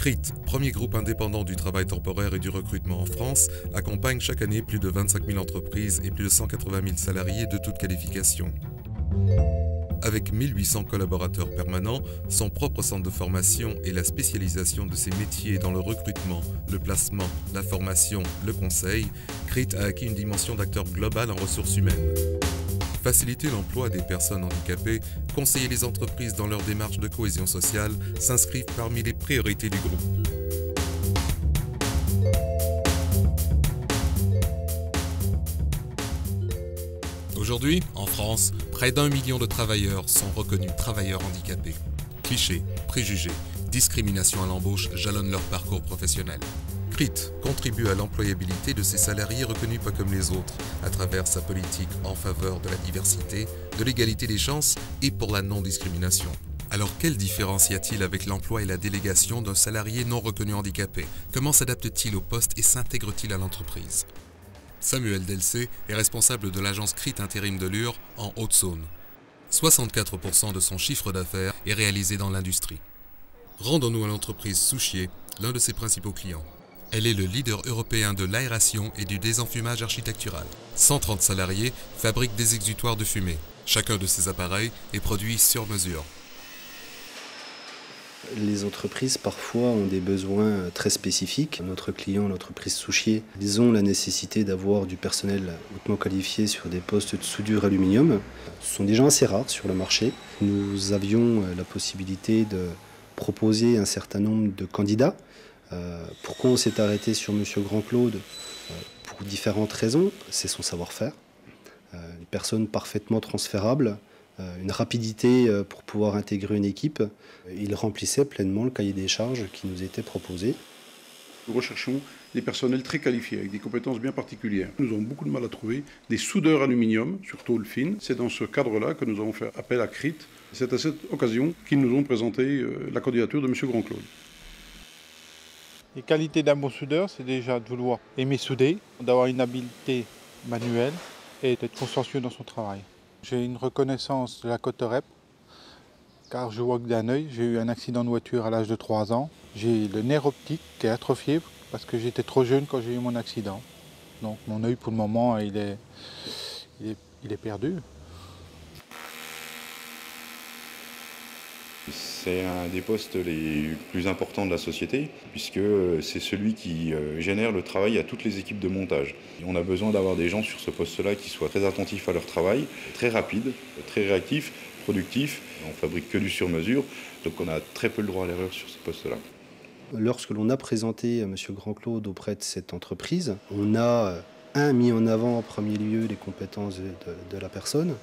CRIT, premier groupe indépendant du travail temporaire et du recrutement en France, accompagne chaque année plus de 25 000 entreprises et plus de 180 000 salariés de toutes qualifications. Avec 1800 collaborateurs permanents, son propre centre de formation et la spécialisation de ses métiers dans le recrutement, le placement, la formation, le conseil, CRIT a acquis une dimension d'acteur global en ressources humaines. Faciliter l'emploi des personnes handicapées, conseiller les entreprises dans leur démarche de cohésion sociale s'inscrivent parmi les priorités du groupe. Aujourd'hui, en France, près d'1 million de travailleurs sont reconnus travailleurs handicapés. Clichés, préjugés, discrimination à l'embauche jalonnent leur parcours professionnel. CRIT contribue à l'employabilité de ses salariés reconnus pas comme les autres, à travers sa politique en faveur de la diversité, de l'égalité des chances et pour la non-discrimination. Alors quelle différence y a-t-il avec l'emploi et la délégation d'un salarié non reconnu handicapé? Comment s'adapte-t-il au poste et s'intègre-t-il à l'entreprise? Samuel Delcé est responsable de l'agence CRIT Intérim de Lure en Haute-Saône. 64% de son chiffre d'affaires est réalisé dans l'industrie. Rendons-nous à l'entreprise Souchier, l'un de ses principaux clients. Elle est le leader européen de l'aération et du désenfumage architectural. 130 salariés fabriquent des exutoires de fumée. Chacun de ces appareils est produit sur mesure. Les entreprises parfois ont des besoins très spécifiques. Notre client, l'entreprise Souchier, ils ont la nécessité d'avoir du personnel hautement qualifié sur des postes de soudure aluminium. Ce sont des gens assez rares sur le marché. Nous avions la possibilité de proposer un certain nombre de candidats. Pourquoi on s'est arrêté sur M. Grand-Claude? Pour différentes raisons. C'est son savoir-faire. Une personne parfaitement transférable. Une rapidité pour pouvoir intégrer une équipe. Il remplissait pleinement le cahier des charges qui nous était proposé. Nous recherchons des personnels très qualifiés, avec des compétences bien particulières. Nous avons beaucoup de mal à trouver des soudeurs aluminium sur tôle fine. C'est dans ce cadre-là que nous avons fait appel à CRIT. C'est à cette occasion qu'ils nous ont présenté la candidature de M. Grand-Claude. Les qualités d'un bon soudeur, c'est déjà de vouloir aimer souder, d'avoir une habileté manuelle et d'être consciencieux dans son travail. J'ai une reconnaissance de la Coterep, car je vois que d'un œil. J'ai eu un accident de voiture à l'âge de 3 ans. J'ai le nerf optique qui est atrophié parce que j'étais trop jeune quand j'ai eu mon accident. Donc mon œil pour le moment il est perdu. C'est un des postes les plus importants de la société, puisque c'est celui qui génère le travail à toutes les équipes de montage. On a besoin d'avoir des gens sur ce poste-là qui soient très attentifs à leur travail, très rapides, très réactifs, productifs. On ne fabrique que du sur-mesure, donc on a très peu le droit à l'erreur sur ce poste-là. Lorsque l'on a présenté M. Grand-Claude auprès de cette entreprise, on a, mis en avant en premier lieu les compétences de la personne,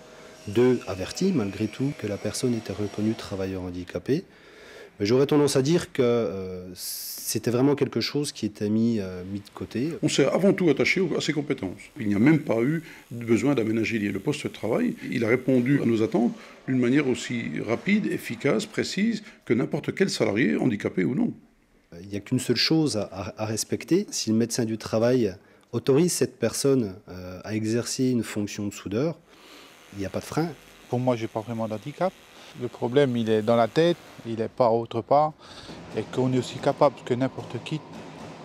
2, averti malgré tout que la personne était reconnue travailleur handicapé. Mais j'aurais tendance à dire que c'était vraiment quelque chose qui était mis de côté. On s'est avant tout attaché à ses compétences. Il n'y a même pas eu besoin d'aménager le poste de travail. Il a répondu à nos attentes d'une manière aussi rapide, efficace, précise que n'importe quel salarié, handicapé ou non. Il n'y a qu'une seule chose à respecter. Si le médecin du travail autorise cette personne à exercer une fonction de soudeur, il n'y a pas de frein. Pour moi, je n'ai pas vraiment d'handicap. Le problème, il est dans la tête, il n'est pas autre part, et qu'on est aussi capable que n'importe qui.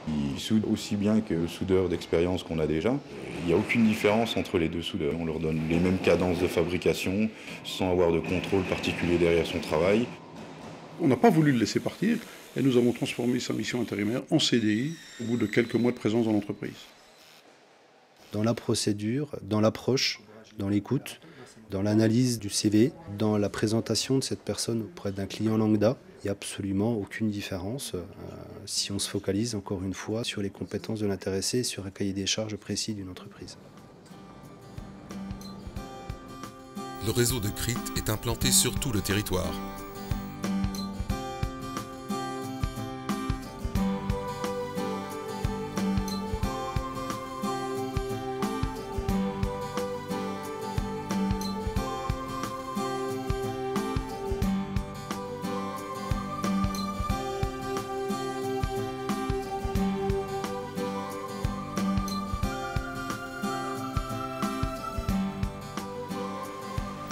Ils soudent aussi bien que le soudeur d'expérience qu'on a déjà. Il n'y a aucune différence entre les deux soudeurs. On leur donne les mêmes cadences de fabrication, sans avoir de contrôle particulier derrière son travail. On n'a pas voulu le laisser partir, et nous avons transformé sa mission intérimaire en CDI au bout de quelques mois de présence dans l'entreprise. Dans la procédure, dans l'approche, dans l'écoute, dans l'analyse du CV, dans la présentation de cette personne auprès d'un client lambda, il n'y a absolument aucune différence si on se focalise encore une fois sur les compétences de l'intéressé et sur un cahier des charges précis d'une entreprise. Le réseau de CRIT est implanté sur tout le territoire.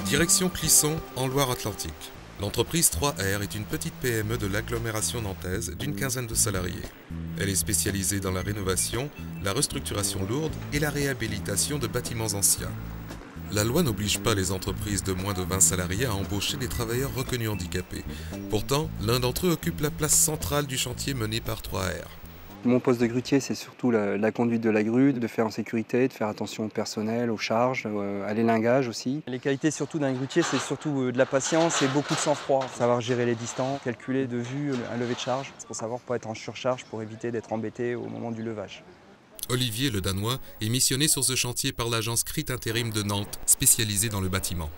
Direction Clisson, en Loire-Atlantique. L'entreprise 3R est une petite PME de l'agglomération nantaise d'une quinzaine de salariés. Elle est spécialisée dans la rénovation, la restructuration lourde et la réhabilitation de bâtiments anciens. La loi n'oblige pas les entreprises de moins de 20 salariés à embaucher des travailleurs reconnus handicapés. Pourtant, l'un d'entre eux occupe la place centrale du chantier mené par 3R. Mon poste de grutier, c'est surtout la conduite de la grue, de faire en sécurité, de faire attention au personnel, aux charges, à l'élingage aussi. Les qualités surtout d'un grutier, c'est surtout de la patience et beaucoup de sang-froid. Savoir gérer les distances, calculer de vue un lever de charge, pour savoir pas être en surcharge pour éviter d'être embêté au moment du levage. Olivier Le Danois est missionné sur ce chantier par l'agence CRIT Intérim de Nantes, spécialisée dans le bâtiment.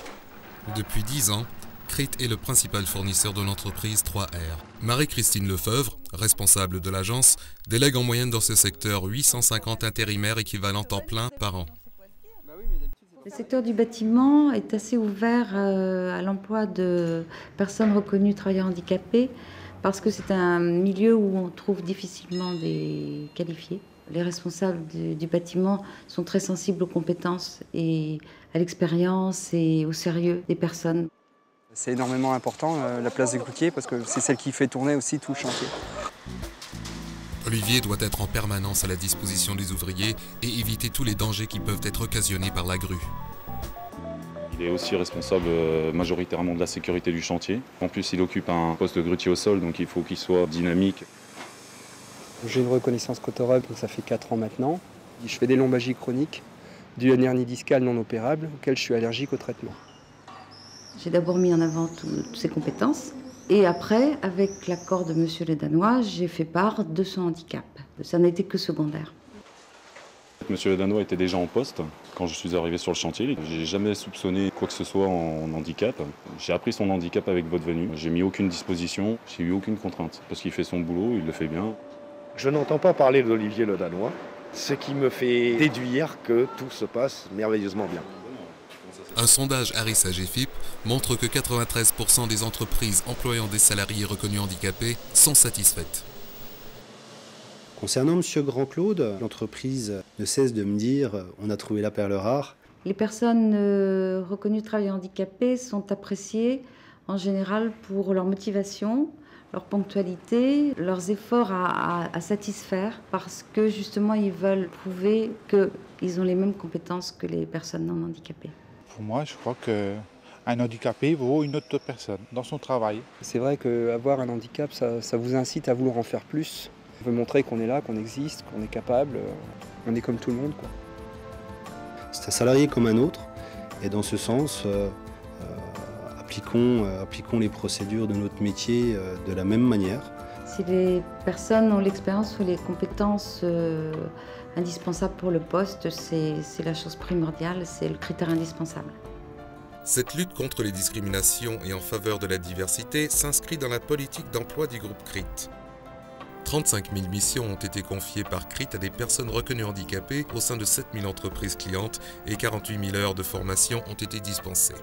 Depuis 10 ans, CRIT est le principal fournisseur de l'entreprise 3R. Marie-Christine Lefeuvre, responsable de l'agence, délègue en moyenne dans ce secteur 850 intérimaires équivalents temps plein par an. Le secteur du bâtiment est assez ouvert à l'emploi de personnes reconnues travailleurs handicapés parce que c'est un milieu où on trouve difficilement des qualifiés. Les responsables du bâtiment sont très sensibles aux compétences et à l'expérience et au sérieux des personnes. C'est énormément important, la place des grutiers, parce que c'est celle qui fait tourner aussi tout le chantier. Olivier doit être en permanence à la disposition des ouvriers et éviter tous les dangers qui peuvent être occasionnés par la grue. Il est aussi responsable majoritairement de la sécurité du chantier. En plus, il occupe un poste de grutier au sol, donc il faut qu'il soit dynamique. J'ai une reconnaissance Cotorep, donc ça fait 4 ans maintenant. Je fais des lombalgies chroniques, d'une hernie discale non opérable, auquel je suis allergique au traitement. J'ai d'abord mis en avant toutes ces compétences et après, avec l'accord de Monsieur Le Danois, j'ai fait part de son handicap. Ça n'a été que secondaire. Monsieur Le Danois était déjà en poste quand je suis arrivé sur le chantier. J'ai jamais soupçonné quoi que ce soit en handicap. J'ai appris son handicap avec votre venue. J'ai mis aucune disposition, j'ai eu aucune contrainte. Parce qu'il fait son boulot, il le fait bien. Je n'entends pas parler d'Olivier Le Danois, ce qui me fait déduire que tout se passe merveilleusement bien. Un sondage Harris AGFIP montre que 93% des entreprises employant des salariés reconnus handicapés sont satisfaites. Concernant M. Grand-Claude, l'entreprise ne cesse de me dire « on a trouvé la perle rare ». Les personnes reconnues travailleurs handicapés sont appréciées en général pour leur motivation, leur ponctualité, leurs efforts à satisfaire parce que justement ils veulent prouver qu'ils ont les mêmes compétences que les personnes non handicapées. Pour moi, je crois qu'un handicapé vaut une autre personne dans son travail. C'est vrai qu'avoir un handicap, ça vous incite à vouloir en faire plus. On veut montrer qu'on est là, qu'on existe, qu'on est capable, on est comme tout le monde, quoi. C'est un salarié comme un autre et dans ce sens, appliquons les procédures de notre métier de la même manière. Si les personnes ont l'expérience ou les compétences indispensables pour le poste, c'est la chose primordiale, c'est le critère indispensable. Cette lutte contre les discriminations et en faveur de la diversité s'inscrit dans la politique d'emploi du groupe CRIT. 35 000 missions ont été confiées par CRIT à des personnes reconnues handicapées au sein de 7 000 entreprises clientes et 48 000 heures de formation ont été dispensées.